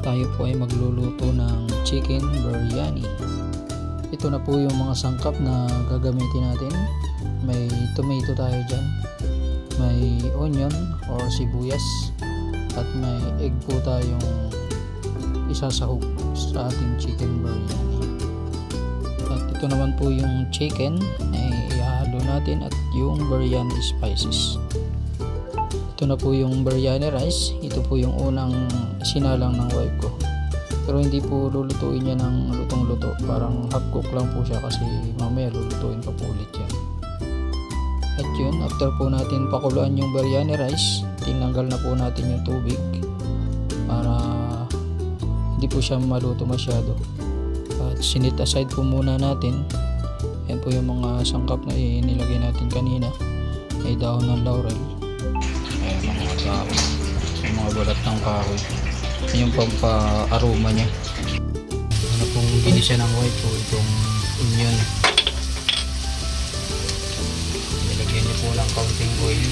tayo po ay magluluto ng chicken biryani. Ito na po yung mga sangkap na gagamitin natin. May tomato tayo dyan, may onion or sibuyas, at may egg po tayong isasahog sa ating chicken biryani. At ito naman po yung chicken ay ihahalo natin at yung biryani spices. Ito na po yung biryani rice. Ito po yung unang sinalang ng wife ko. Pero hindi po lulutuin niya ng lutong-luto. Parang half cook lang po siya kasi mamaya lulutuin pa po ulit yan. At yun, after po natin pakuluan yung biryani rice, tinanggal na po natin yung tubig para hindi po siya maluto masyado. At sinit aside po muna natin. Yan po yung mga sangkap na inilagay natin kanina. May dahon ng laurel, mga kahoy, yung mga balat ng kahoy, yung pampa-aroma niya. Ano pong ginisa ng wife po, itong onion. Nilagyan niyo po lang kaunting oil.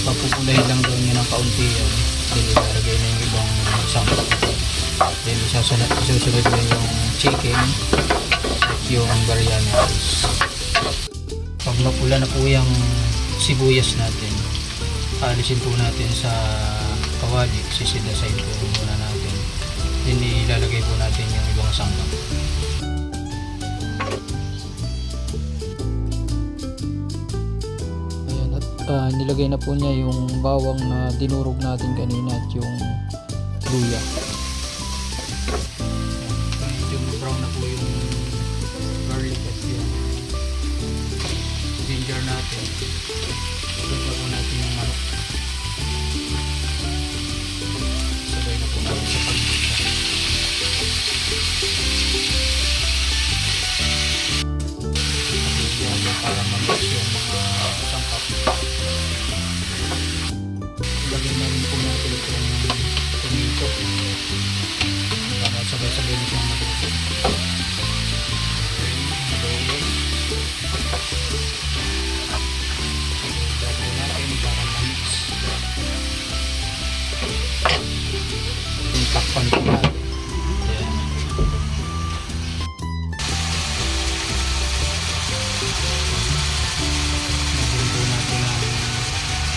Papupulahin lang daw niya ng kaunti yan. Then ilalagay na yung ibang sangkap. Then susunod na yung chicken at yung biryani rice. Pag mapula na po yung sibuyas natin, alisin po natin sa kawali, sisidasayin po muna natin. Then ilalagay po natin yung ibang sangkap. Ayan, at nilagay na po niya yung bawang na dinurog natin kanina at yung luya. Medyo brown na po yung garlic at yung ginger natin. Lagyan po natin yung manok. Sabay na po natin sa pagmisa. Para mag-mix yung mga sangkap. Lagyan na rin po natin itong tomato para sabay-sabay na siyang maluto. Takpan po natin. Ayan. Lagyan po natin ang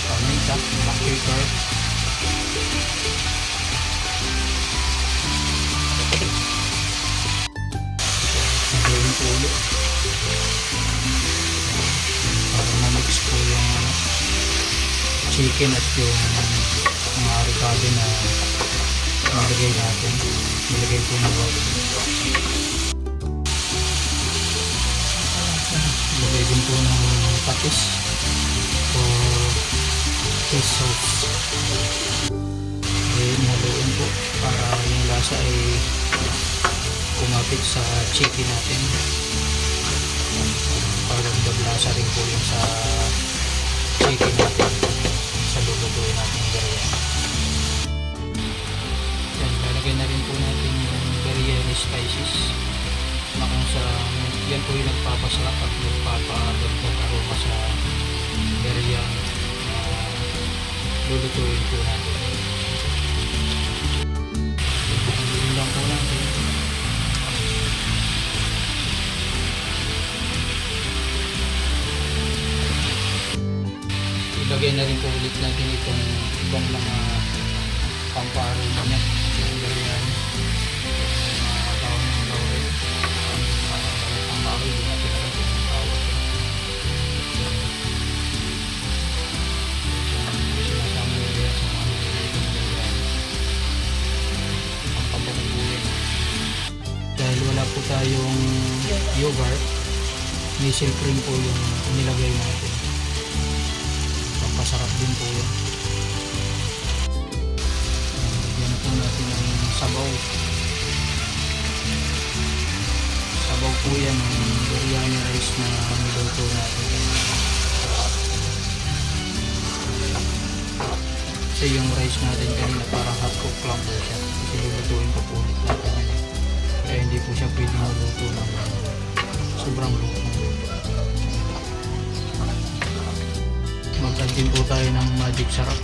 paminta, black pepper. Lagyan po ulit para ma-mix po yung chicken at yung mga avocado na nilagay natin. Nilagay po ng water. Nilagay din po ng patis o fish sauce. Haluin po para yung lasa ay kumapit sa chicken natin. Para maglasa rin po yung sa chicken natin sa lulutuin natin biryani. Lalagyan na rin po natin yung biryani spices na kung sa yan po yung nagpapasarap at nagpapadagdag aroma sa biryani na lulutuin po natin. Yun lang po natin. Ilagay na rin po ulit natin itong ibang mga pampa-aroma niya. Yung biryani, mga dahon ng laurel, ang kahoy, di natin alam kung ang tawag. Sinasama nyo yan sa mga nililitong biryani. Ang pampabubuhin. Dahil wala po tayong yogurt, misil cream po yung nilagay natin. Pampasarap din po yan. Natin ang sabaw. Sabaw po yan ng biryani rice na niluto natin. Kasi yung rice natin kanina parang half cook lang po siya. Kasi lulutuin pa po ulit natin yan. Kaya hindi po siya pwede maluto ng sobrang luto. Magtag din po tayo ng magic sarap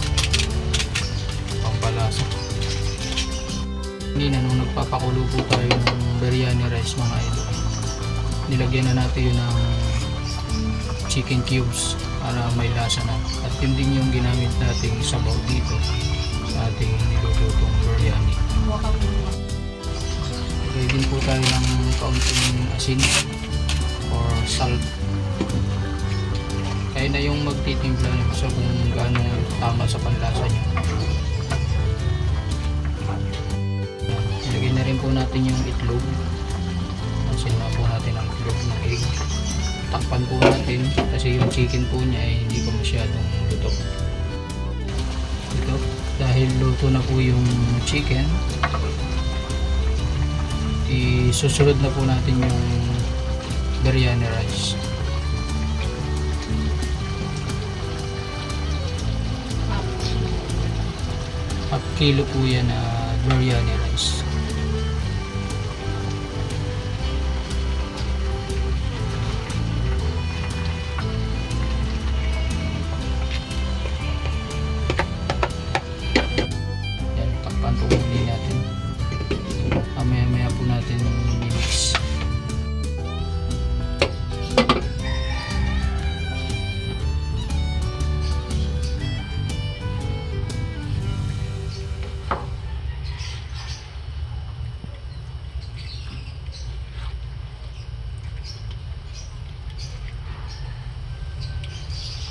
pampalasa. Kanina nung nagpapakulo po tayo ng biryani rice mga idol, nilagyan na natin yun ng chicken cubes para may lasa na. At yun din yung ginamit nating sabaw dito sa ating nilulutong biryani. Lagay din po tayo ng kaunting asin or salt. Kaya na yung magtitimpla nyo sa kung gaano tama sa panlasa nyo. Ilagay na rin po natin yung itlog. Asin na po natin ang itlog ng egg. Takpan po natin kasi yung chicken po niya ay hindi pa masyadong luto. Ito, dahil luto na po yung chicken, isusunod na po natin yung biryani rice. Half kilo po yan na biryani rice. Yan, takpan po muli natin. Maya po natin mix.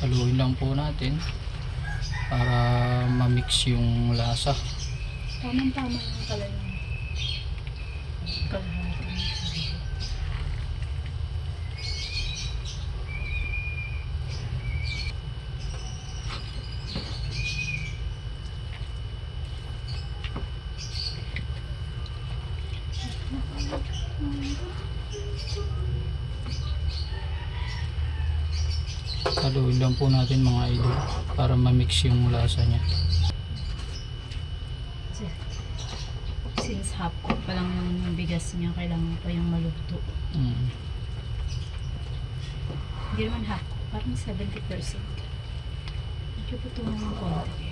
Haluin lang po natin para ma-mix yung lasa. Tamang-tama yung kalahati. Haluin lang po natin mga idol para ma-mix yung lasa niya. Since half cook pa lang yung bigas niya, kailangan pa yung maluto. Hindi naman half cook, parang 70%. Medyo puto na ng konti.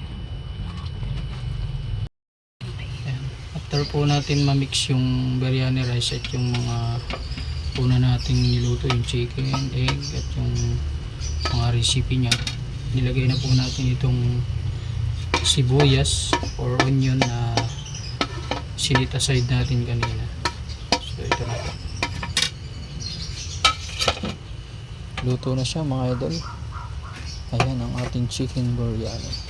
Ayan. After po natin ma-mix yung biryani rice at yung mga una nating niluto, yung chicken, egg at yung mga recipe niya, nilagay na po natin itong sibuyas or onion na sinit aside natin kanina. So ito na po. Luto na siya mga idol. Ayan ang ating chicken biryani.